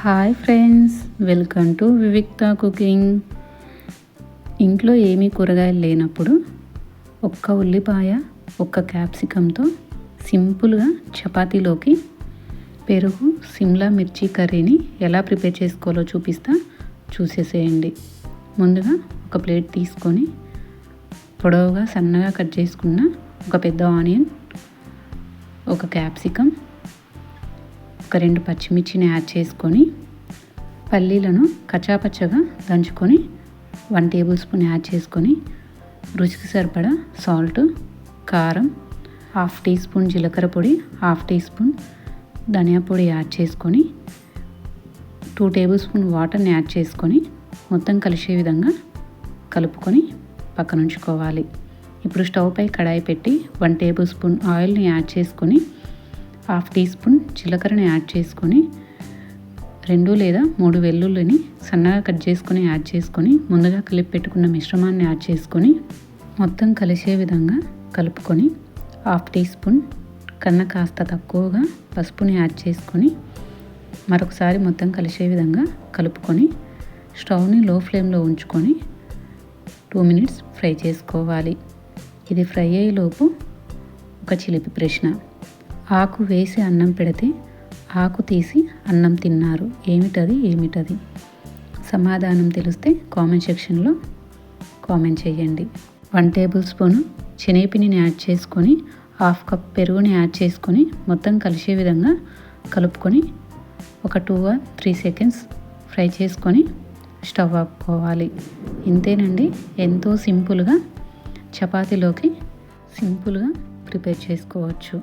Hi friends, welcome to వివిక్త cooking. ఇంట్లో ఏమీ కూరగాయలు లేనప్పుడు ఒక్క ఉల్లిపాయ, ఒక్క క్యాప్సికంతో సింపుల్గా చపాతీలోకి పెరుగు సిమ్లా మిర్చి కర్రీని ఎలా ప్రిపేర్ చేసుకోవాలో చూసేసేయండి. ముందుగా ఒక ప్లేట్ తీసుకొని పొడవుగా సన్నగా కట్ చేసుకున్న ఒక పెద్ద ఆనియన్, ఒక క్యాప్సికం, ఒక 2 పచ్చిమిర్చిని యాడ్ చేసుకొని పల్లీలను కచ్చాపచ్చగా దంచుకొని 1 టేబుల్ స్పూన్ యాడ్ చేసుకొని రుచికి సరిపడా సాల్ట్, కారం, 1/2 టీ స్పూన్ జీలకర్ర పొడి, 1/2 టీ స్పూన్ ధనియా పొడి యాడ్ చేసుకొని 2 టేబుల్ స్పూన్ వాటర్ని యాడ్ చేసుకొని మొత్తం కలిసే విధంగా కలుపుకొని పక్కన ఉంచుకోవాలి. ఇప్పుడు స్టవ్ పై కడాయి పెట్టి 1 టేబుల్ స్పూన్ ఆయిల్ని యాడ్ చేసుకొని 1/2 టీ స్పూన్ జీలకర్రని యాడ్ చేసుకొని 2 లేదా 3 వెల్లుల్లిని సన్నగా కట్ చేసుకొని యాడ్ చేసుకొని ముందుగా కలిపి పెట్టుకున్న మిశ్రమాన్ని యాడ్ చేసుకొని మొత్తం కలిసే విధంగా కలుపుకొని 1/2 టీ స్పూన్ కన్నా కాస్త తక్కువగా పసుపుని యాడ్ చేసుకొని మరొకసారి మొత్తం కలిసే విధంగా కలుపుకొని స్టవ్ని లో ఫ్లేమ్లో ఉంచుకొని 2 మినిట్స్ ఫ్రై చేసుకోవాలి. ఇది ఫ్రై అయ్యేలోపు ఒక చిలిపి ప్రశ్న: ఆకు వేసి అన్నం పెడితే ఆకు తీసి అన్నం తిన్నారు, ఏమిటది? సమాధానం తెలిస్తే కామెంట్ సెక్షన్లో కామెంట్ చేయండి. 1 టేబుల్ స్పూన్ శనగపిండిని యాడ్ చేసుకొని 1/2 కప్ పెరుగుని యాడ్ చేసుకొని మొత్తం కలిసే విధంగా కలుపుకొని ఒక 2 or 3 సెకండ్స్ ఫ్రై చేసుకొని స్టవ్ ఆపుకోవాలి. ఇంతేనండి, ఎంతో సింపుల్గా చపాతీలోకి సింపుల్గా ప్రిపేర్ చేసుకోవచ్చు.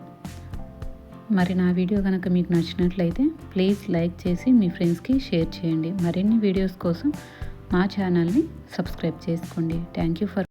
మరి నా వీడియో కనుక మీకు నచ్చినట్లయితే ప్లీజ్ లైక్ చేసి మీ ఫ్రెండ్స్కి షేర్ చేయండి. మరిన్ని వీడియోస్ కోసం మా ఛానల్ని సబ్స్క్రైబ్ చేసుకోండి. Thank you for